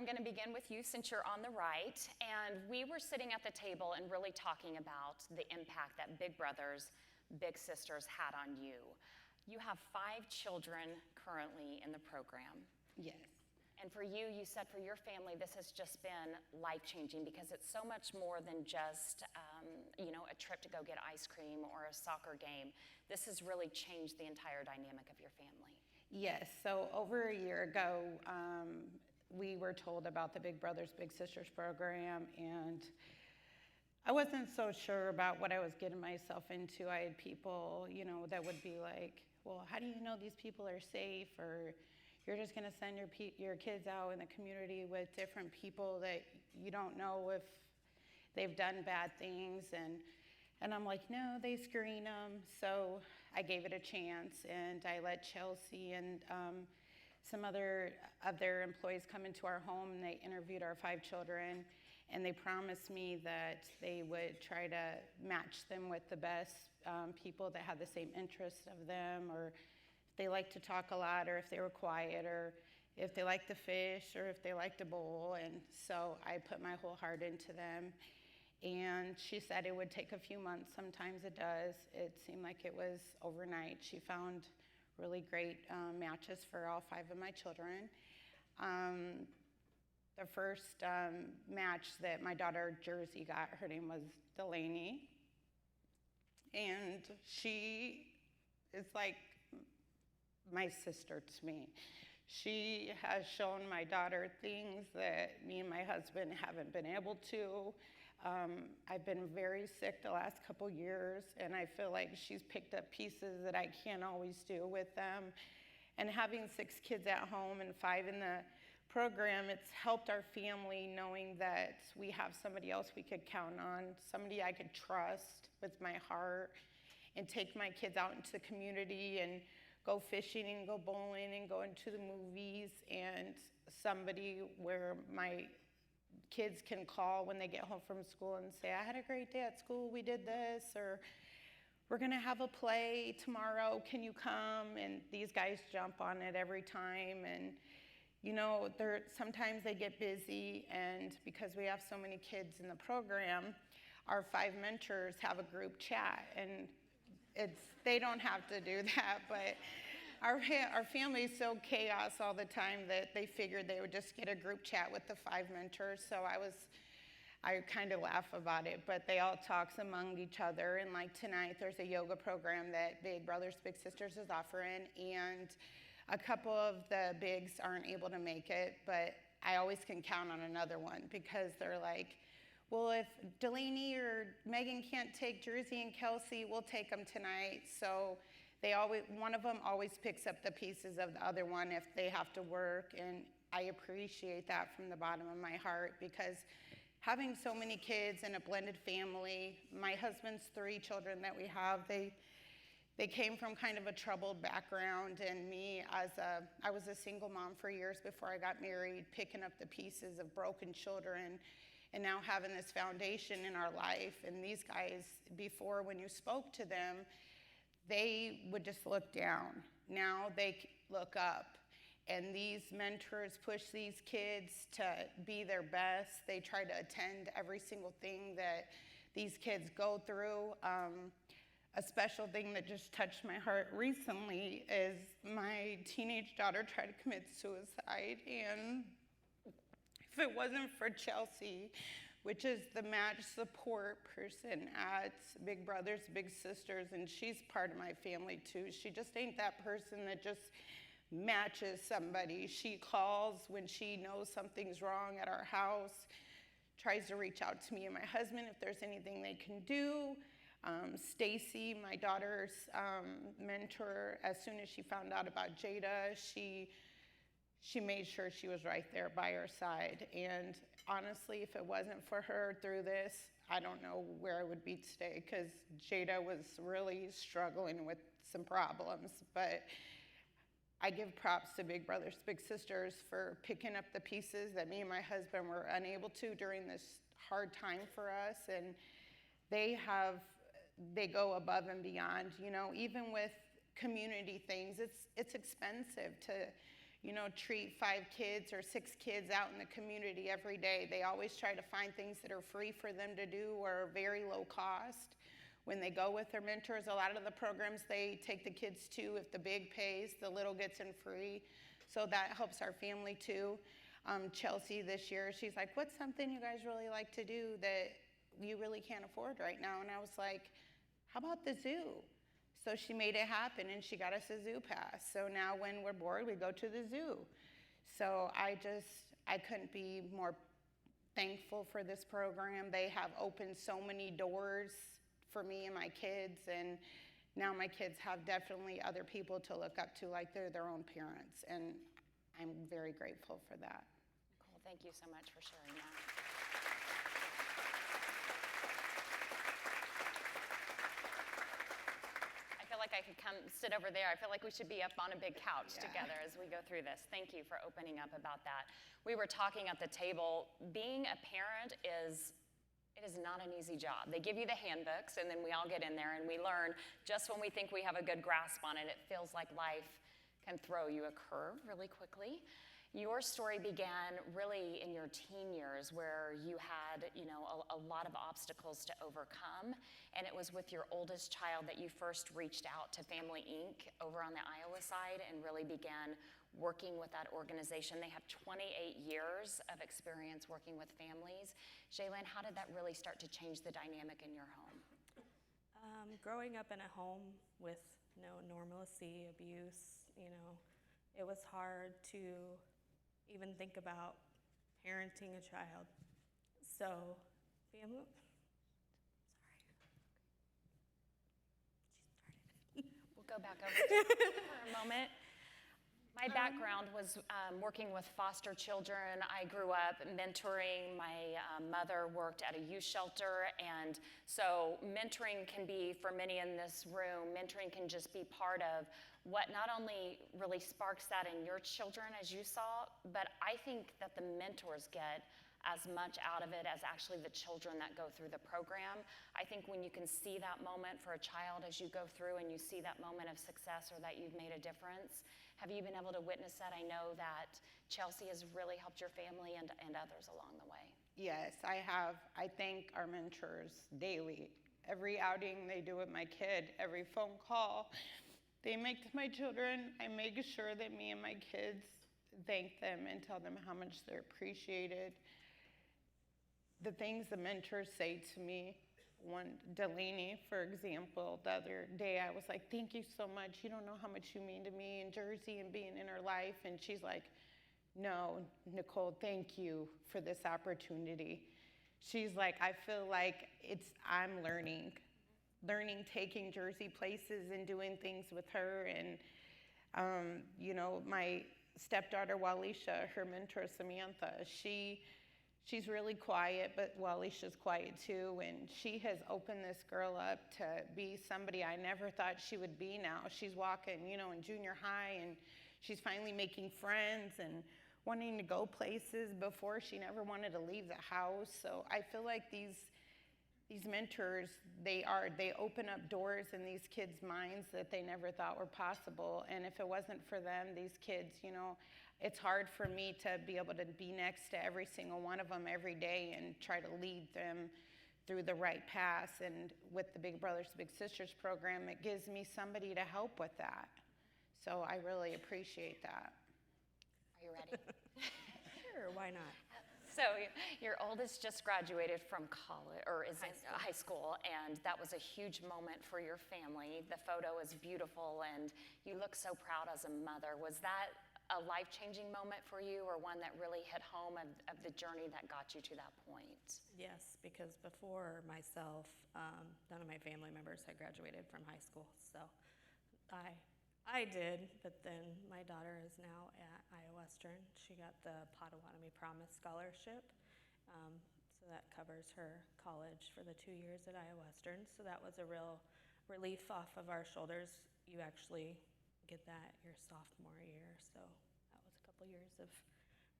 I'm going to begin with you since you're on the right. And we were sitting at the table and really talking about the impact that Big Brothers, Big Sisters had on you. You have 5 children currently in the program. Yes. And for you, you said for your family, this has just been life-changing because it's so much more than just, a trip to go get ice cream or a soccer game. This has really changed the entire dynamic of your family. Yes, so over a year ago, we were told about the Big Brothers Big Sisters program, and I wasn't so sure about what I was getting myself into. I had people, that would be like, well, how do you know these people are safe? Or you're just going to send your kids out in the community with different people that you don't know if they've done bad things. And I'm like, no, they screen them. So I gave it a chance, and I let Chelsea and some other of their employees come into our home, and they interviewed our 5 children, and they promised me that they would try to match them with the best people that had the same interests of them, or if they like to talk a lot, or if they were quiet, or if they like to fish, or if they like to bowl. And so I put my whole heart into them. And she said it would take a few months. Sometimes it does. It seemed like it was overnight. She found really great matches for all 5 of my children. The first match that my daughter Jersey got, her name was Delaney. And she is like my sister to me. She has shown my daughter things that me and my husband haven't been able to. I've been very sick the last couple years, and I feel like she's picked up pieces that I can't always do with them. And having 6 kids at home and 5 in the program, it's helped our family knowing that we have somebody else we could count on, somebody I could trust with my heart, and take my kids out into the community and go fishing and go bowling and go into the movies, and somebody where my kids can call when they get home from school and say, I had a great day at school, we did this, or we're gonna have a play tomorrow, can you come? And these guys jump on it every time. And sometimes they get busy, and because we have so many kids in the program, our 5 mentors have a group chat, and they don't have to do that, but our family is so chaos all the time that they figured they would just get a group chat with the 5 mentors. So I kind of laugh about it, but they all talk among each other. And like tonight, there's a yoga program that Big Brothers Big Sisters is offering, and a couple of the bigs aren't able to make it, but I always can count on another one, because they're like, well, if Delaney or Megan can't take Jersey and Kelsey, we'll take them tonight. So one of them always picks up the pieces of the other one if they have to work. And I appreciate that from the bottom of my heart, because having so many kids in a blended family, my husband's 3 children that we have, they came from kind of a troubled background, and I was a single mom for years before I got married, picking up the pieces of broken children, and now having this foundation in our life. And these guys, before, when you spoke to them, they would just look down. Now they look up. And these mentors push these kids to be their best. They try to attend every single thing that these kids go through. A special thing that just touched my heart recently is my teenage daughter tried to commit suicide, and if it wasn't for Chelsea, which is the match support person at Big Brothers Big Sisters, and she's part of my family too. She just ain't that person that just matches somebody. She calls when she knows something's wrong at our house, tries to reach out to me and my husband if there's anything they can do. Stacy, my daughter's mentor, as soon as she found out about Jada, she made sure she was right there by her side. And honestly, if it wasn't for her through this, I don't know where I would be today, because Jada was really struggling with some problems. But I give props to Big Brothers Big Sisters for picking up the pieces that me and my husband were unable to during this hard time for us. And they go above and beyond, even with community things. It's expensive to treat 5 kids or 6 kids out in the community every day. They always try to find things that are free for them to do or very low cost. When they go with their mentors, a lot of the programs they take the kids to, if the big pays, the little gets in free. So that helps our family too. Chelsea this year, she's like, what's something you guys really like to do that you really can't afford right now? And I was like, how about the zoo? So she made it happen and she got us a zoo pass. So now when we're bored, we go to the zoo. So I couldn't be more thankful for this program. They have opened so many doors for me and my kids, and now my kids have definitely other people to look up to like they're their own parents, and I'm very grateful for that. Cool. Thank you so much for sharing that. I feel like I could come sit over there. I feel like we should be up on a big couch together as we go through this. Thank you for opening up about that. We were talking at the table. Being a parent is not an easy job. They give you the handbooks, and then we all get in there and we learn. Just when we think we have a good grasp on it, it feels like life can throw you a curve really quickly. Your story began really in your teen years, where you had, a lot of obstacles to overcome, and it was with your oldest child that you first reached out to Family Inc. over on the Iowa side and really began working with that organization. They have 28 years of experience working with families. Jaylin, how did that really start to change the dynamic in your home? Growing up in a home with no normalcy, abuse, it was hard to even think about parenting a child. So, family. Sorry. We'll go back over to for a moment. My background was working with foster children. I grew up mentoring. My mother worked at a youth shelter, and so mentoring can be, for many in this room, mentoring can just be part of what not only really sparks that in your children as you saw, but I think that the mentors get as much out of it as actually the children that go through the program. I think when you can see that moment for a child as you go through and you see that moment of success or that you've made a difference, have you been able to witness that? I know that Chelsea has really helped your family and others along the way. Yes, I have. I thank our mentors daily. Every outing they do with my kid, every phone call they make to my children, I make sure that me and my kids thank them and tell them how much they're appreciated. The things the mentors say to me, Delaney, for example, the other day, I was like, thank you so much. You don't know how much you mean to me in Jersey and being in her life. And she's like, no, Nichole, thank you for this opportunity. She's like, I feel like I'm learning, taking Jersey places and doing things with her. And, my stepdaughter, Walisha, her mentor, Samantha, she's really quiet, but Walisha's quiet too, and she has opened this girl up to be somebody I never thought she would be now. She's walking, in junior high, and she's finally making friends and wanting to go places. Before, she never wanted to leave the house. So I feel like these mentors, they open up doors in these kids' minds that they never thought were possible. And if it wasn't for them, these kids, it's hard for me to be able to be next to every single one of them every day and try to lead them through the right path. And with the Big Brothers Big Sisters program, it gives me somebody to help with that. So I really appreciate that. Are you ready? Sure, why not? So your oldest just graduated from college, or is in high school, and that was a huge moment for your family. The photo is beautiful, and you look so proud as a mother. Was that a life-changing moment for you, or one that really hit home of the journey that got you to that point? Yes, because before myself, none of my family members had graduated from high school. So I did, but then my daughter is now at Iowa Western. She got the Potawatomi Promise Scholarship, so that covers her college for the 2 years at Iowa Western. So that was a real relief off of our shoulders. You actually get that your sophomore year, so that was a couple years of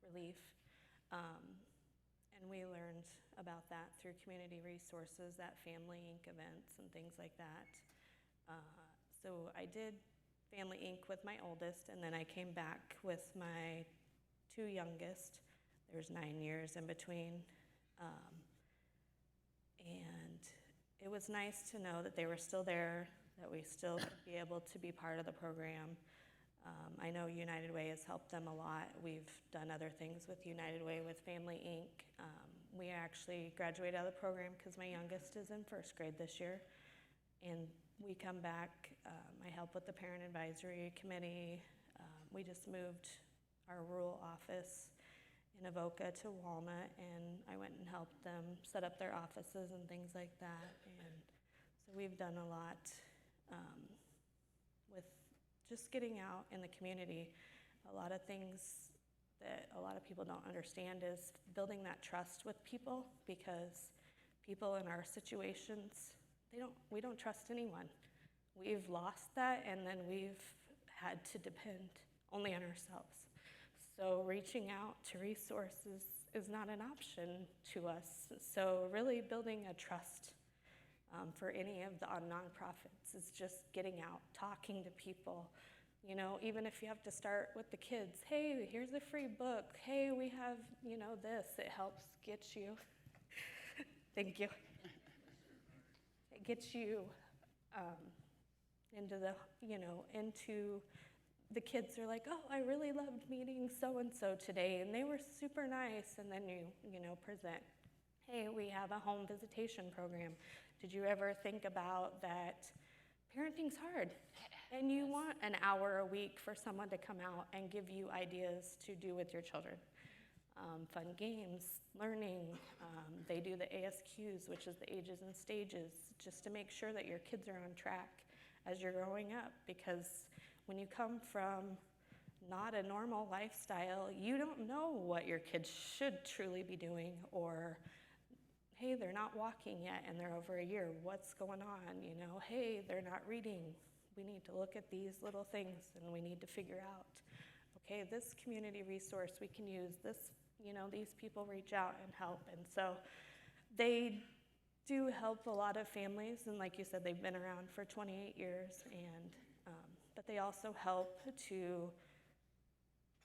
relief. And we learned about that through community resources, that Family Inc. events and things like that. So I did Family Inc. with my oldest, and then I came back with my 2 youngest. There's 9 years in between. And it was nice to know that they were still there, that we still could be able to be part of the program. I know United Way has helped them a lot. We've done other things with United Way with Family Inc. We actually graduated out of the program because my youngest is in 1st grade this year. And we come back, I help with the Parent Advisory Committee. We just moved our rural office in Avoca to Walnut, and I went and helped them set up their offices and things like that. And so we've done a lot with just getting out in the community. A lot of things that a lot of people don't understand is building that trust with people, because people in our situations, we don't trust anyone. We've lost that, and then we've had to depend only on ourselves. So reaching out to resources is not an option to us. So really building a trust for any of the nonprofits is just getting out, talking to people. You know, even if you have to start with the kids, hey, here's a free book. Hey, we have, this. It helps get you. Thank you. It gets you into the kids are like, oh, I really loved meeting so-and-so today, and they were super nice. And then you present, hey, we have a home visitation program. Did you ever think about that parenting's hard? And you want an hour a week for someone to come out and give you ideas to do with your children. Fun games, learning. They do the ASQs, which is the ages and stages, just to make sure that your kids are on track as you're growing up. Because when you come from not a normal lifestyle, you don't know what your kids should truly be doing, or, hey, they're not walking yet and they're over a year. What's going on? Hey, they're not reading. We need to look at these little things, and we need to figure out, okay, this community resource we can use, this, these people reach out and help. And so they do help a lot of families, and like you said, they've been around for 28 years, and but they also help to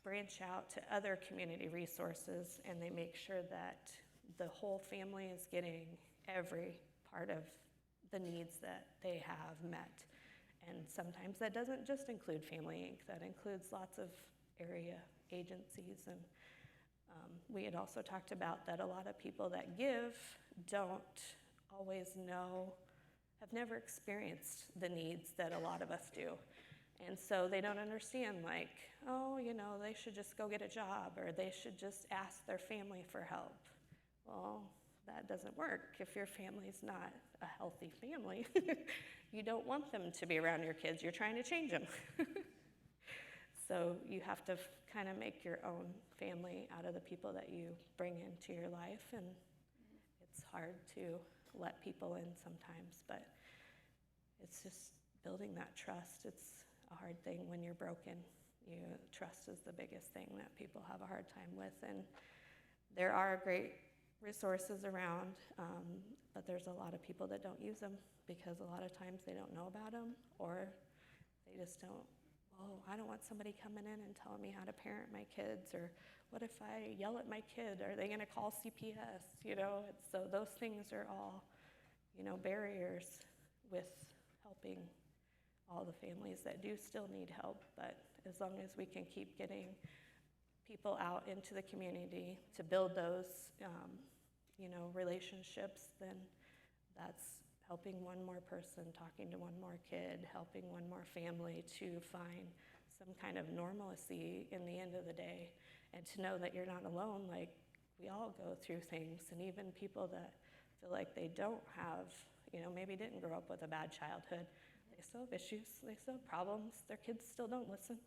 branch out to other community resources, and they make sure that the whole family is getting every part of the needs that they have met. And sometimes that doesn't just include Family Inc., that includes lots of area agencies. And we had also talked about that a lot of people that give don't always know, have never experienced the needs that a lot of us do. And so they don't understand, like, oh, they should just go get a job, or they should just ask their family for help. Well, that doesn't work if your family's not a healthy family. You don't want them to be around your kids. You're trying to change them. So you have to kind of make your own family out of the people that you bring into your life, and it's hard to let people in sometimes, but it's just building that trust. It's a hard thing when you're broken. Trust is the biggest thing that people have a hard time with, and there are great resources around, but there's a lot of people that don't use them because a lot of times they don't know about them, or they just don't. Oh, I don't want somebody coming in and telling me how to parent my kids, or what if I yell at my kid? Are they going to call CPS? So those things are all, barriers with helping all the families that do still need help. But as long as we can keep getting people out into the community to build those, relationships, then that's helping one more person, talking to one more kid, helping one more family to find some kind of normalcy in the end of the day, and to know that you're not alone. Like, we all go through things, and even people that feel like they don't have, maybe didn't grow up with a bad childhood, they still have issues, they still have problems, their kids still don't listen.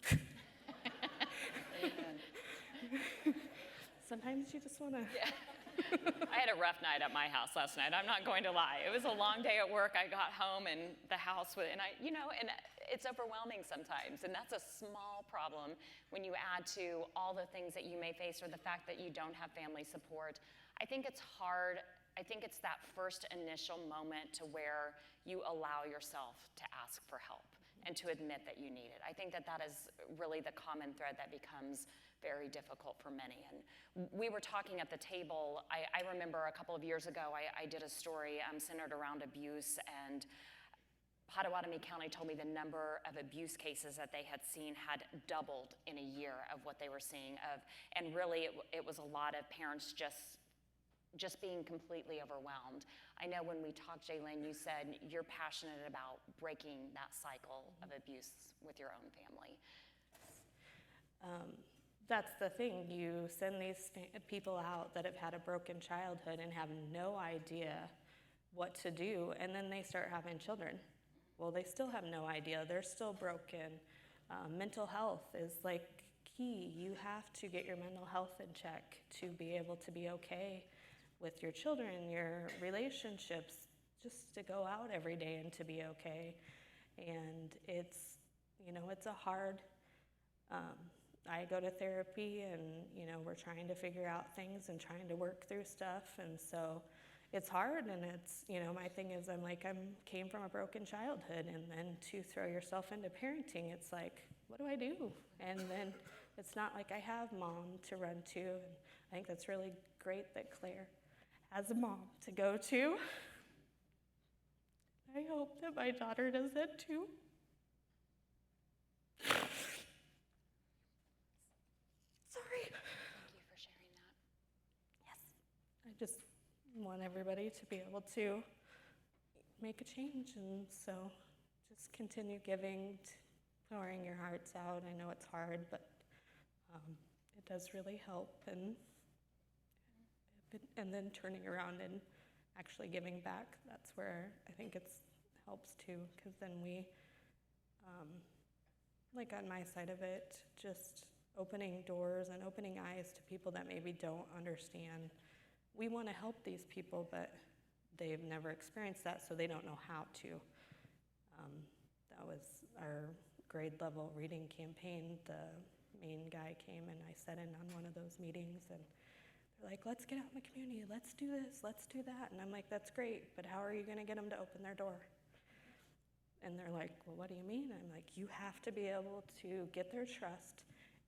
Sometimes you just want to... Yeah. I had a rough night at my house last night. I'm not going to lie. It was a long day at work. I got home and the house was, and it's overwhelming sometimes. And that's a small problem when you add to all the things that you may face, or the fact that you don't have family support. I think it's hard. I think it's that first initial moment to where you allow yourself to ask for help. and to admit that you need it. I think that that is really the common thread that becomes very difficult for many. And we were talking at the table. I remember a couple of years ago, I did a story centered around abuse, and Potawatomi County told me the number of abuse cases that they had seen had doubled in a year of what they were seeing of, and really it was a lot of parents just being completely overwhelmed. I know when we talked, Jaylene, you said you're passionate about breaking that cycle of abuse with your own family. That's the thing. You send these people out that have had a broken childhood and have no idea what to do, and then they start having children. Well, they still have no idea. They're still broken. Mental health is like key. You have to get your mental health in check to be able to be okay with your children, your relationships, just to go out every day and to be okay. And it's a hard, I go to therapy and, we're trying to figure out things and trying to work through stuff. And so it's hard, and it's, my thing is I came from a broken childhood, and then to throw yourself into parenting, it's like, what do I do? And then it's not like I have mom to run to, and I think that's really great that Claire has a mom to go to. I hope that my daughter does that too. Sorry. Thank you for sharing that. Yes. I just want everybody to be able to make a change, and so just continue giving, pouring your hearts out. I know it's hard, but it does really help, and then turning around and actually giving back, that's where I think it helps too, because then we, like on my side of it, just opening doors and opening eyes to people that maybe don't understand. We want to help these people, but they've never experienced that, so they don't know how to. That was our grade level reading campaign. The main guy came and I sat in on one of those meetings, and they're like, let's get out in the community, let's do this, let's do that. And I'm like, that's great, but how are you going to get them to open their door? And they're like, well, what do you mean? I'm like, you have to be able to get their trust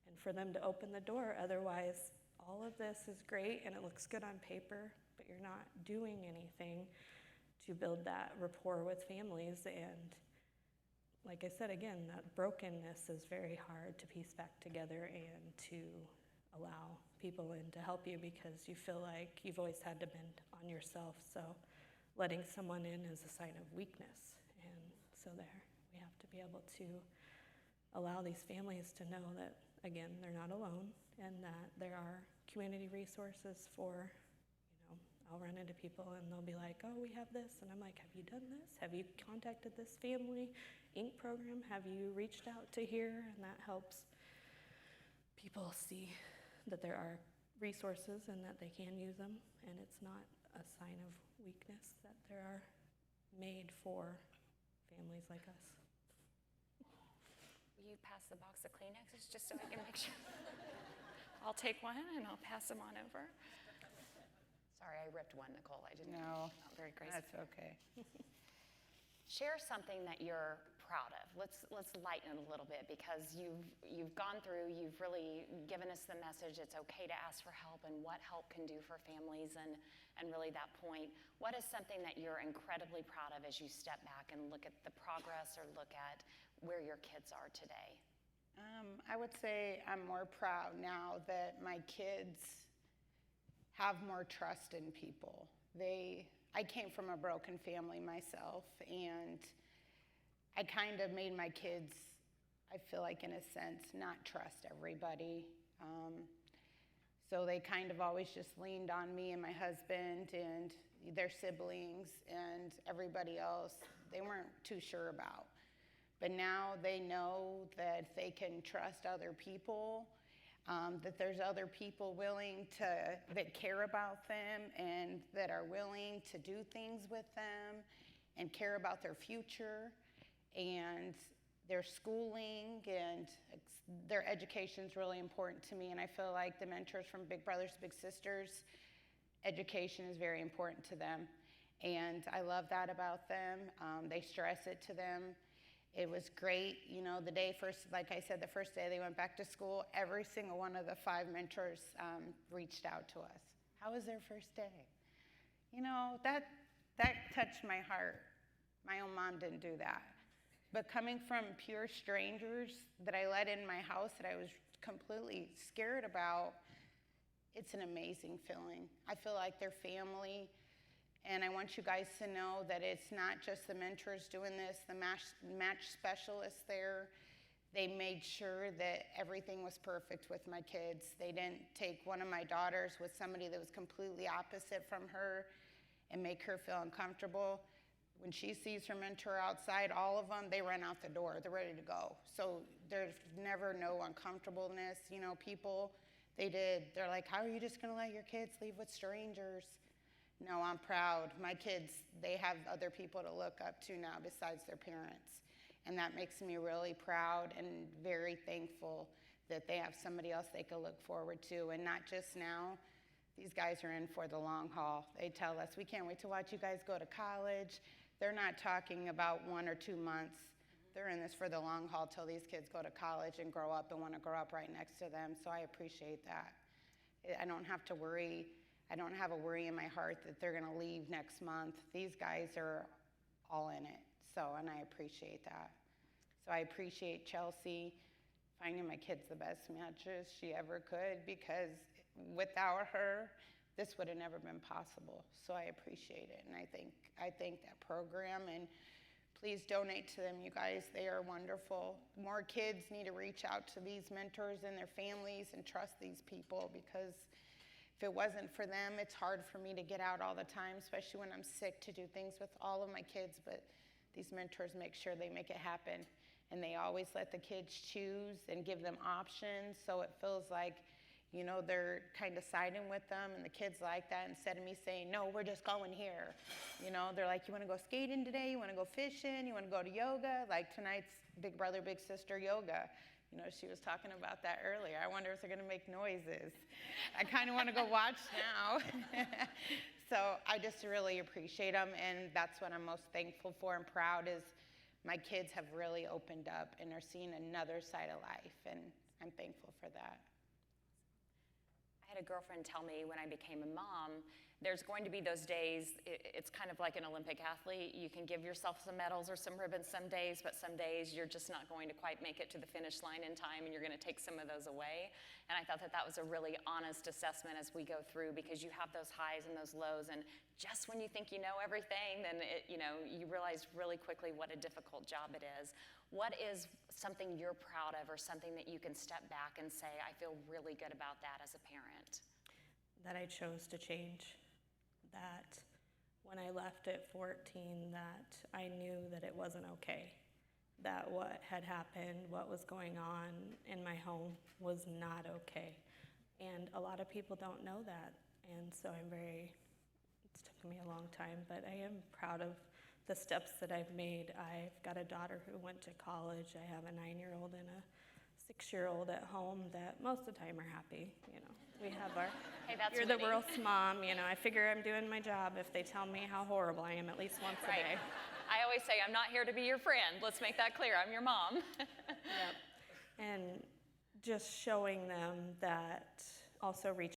and for them to open the door. Otherwise, all of this is great and it looks good on paper, but you're not doing anything to build that rapport with families. And like I said, again, that brokenness is very hard to piece back together and to allow people in to help you, because you feel like you've always had to bend on yourself. So letting someone in is a sign of weakness. And so we have to be able to allow these families to know that, again, they're not alone, and that there are community resources for, I'll run into people and they'll be like, oh, we have this. And I'm like, have you done this? Have you contacted this Family Inc. program? Have you reached out to here? And that helps people see that there are resources and that they can use them. And it's not a sign of weakness, that there are made for families like us. Will you pass the box of Kleenexes just so I can make sure? I'll take one and I'll pass them on over. Sorry, I ripped one, Nichole. I didn't. No, Not very graceful. that's okay. Share something that you're proud of. Let's lighten it a little bit, because you've gone through, you've really given us the message it's okay to ask for help and what help can do for families, and really that point. What is something that you're incredibly proud of as you step back and look at the progress or look at where your kids are today? I would say I'm more proud now that my kids have more trust in people. I came from a broken family myself, and I kind of made my kids, I feel like in a sense, not trust everybody. So they kind of always just leaned on me and my husband and their siblings, and everybody else they weren't too sure about. But now they know that they can trust other people, that there's other people that care about them and that are willing to do things with them and care about their future and their schooling, and their education is really important to me. And I feel like the mentors from Big Brothers Big Sisters, education is very important to them. And I love that about them. They stress it to them. It was great. You know, like I said, the first day they went back to school, every single one of the 5 mentors reached out to us. How was their first day? You know, that touched my heart. My own mom didn't do that. But coming from pure strangers that I let in my house that I was completely scared about, it's an amazing feeling. I feel like they're family. And I want you guys to know that it's not just the mentors doing this, the match specialists there. They made sure that everything was perfect with my kids. They didn't take one of my daughters with somebody that was completely opposite from her and make her feel uncomfortable. When she sees her mentor outside, all of them, they run out the door. They're ready to go. So there's never no uncomfortableness. You know, people, they're like, how are you just gonna let your kids leave with strangers? No, I'm proud. My kids, they have other people to look up to now besides their parents. And that makes me really proud and very thankful that they have somebody else they can look forward to. And not just now, these guys are in for the long haul. They tell us, we can't wait to watch you guys go to college. They're not talking about 1 or 2 months. They're in this for the long haul till these kids go to college and grow up and want to grow up right next to them. So I appreciate that. I don't have to worry. I don't have a worry in my heart that they're going to leave next month. These guys are all in it. So, and I appreciate that. So I appreciate Chelsea finding my kids the best matches she ever could, because without her, this would have never been possible. So I appreciate it, and I thank that program, and please donate to them, you guys. They are wonderful. More kids need to reach out to these mentors and their families and trust these people, because if it wasn't for them, it's hard for me to get out all the time, especially when I'm sick, to do things with all of my kids. But these mentors make sure they make it happen, and they always let the kids choose and give them options, so it feels like, you know, they're kind of siding with them, and the kids like that. Instead of me saying, no, we're just going here. You know, they're like, you want to go skating today? You want to go fishing? You want to go to yoga? Like tonight's Big Brother, Big Sister yoga. You know, she was talking about that earlier. I wonder if they're going to make noises. I kind of want to go watch now. So I just really appreciate them, and that's what I'm most thankful for and proud is my kids have really opened up and are seeing another side of life, and I'm thankful for that. I had a girlfriend tell me when I became a mom, there's going to be those days, it's kind of like an Olympic athlete. You can give yourself some medals or some ribbons some days, but some days you're just not going to quite make it to the finish line in time, and you're going to take some of those away. And I thought that that was a really honest assessment as we go through, because you have those highs and those lows, and just when you think you know everything, then you realize really quickly what a difficult job it is. What is something you're proud of, or something that you can step back and say, I feel really good about that as a parent? That I chose to change. That when I left at 14, that I knew that it wasn't okay. That what had happened, what was going on in my home was not okay. And a lot of people don't know that. And so it's taken me a long time, but I am proud of the steps that I've made. I've got a daughter who went to college. I have a 9-year-old and a 6-year-old at home that most of the time are happy. You know, we have our, hey, that's you're the winning. world's mom. You know, I figure I'm doing my job if they tell me how horrible I am at least once a day. I always say, I'm not here to be your friend. Let's make that clear. I'm your mom. Yep. And just showing them that also reach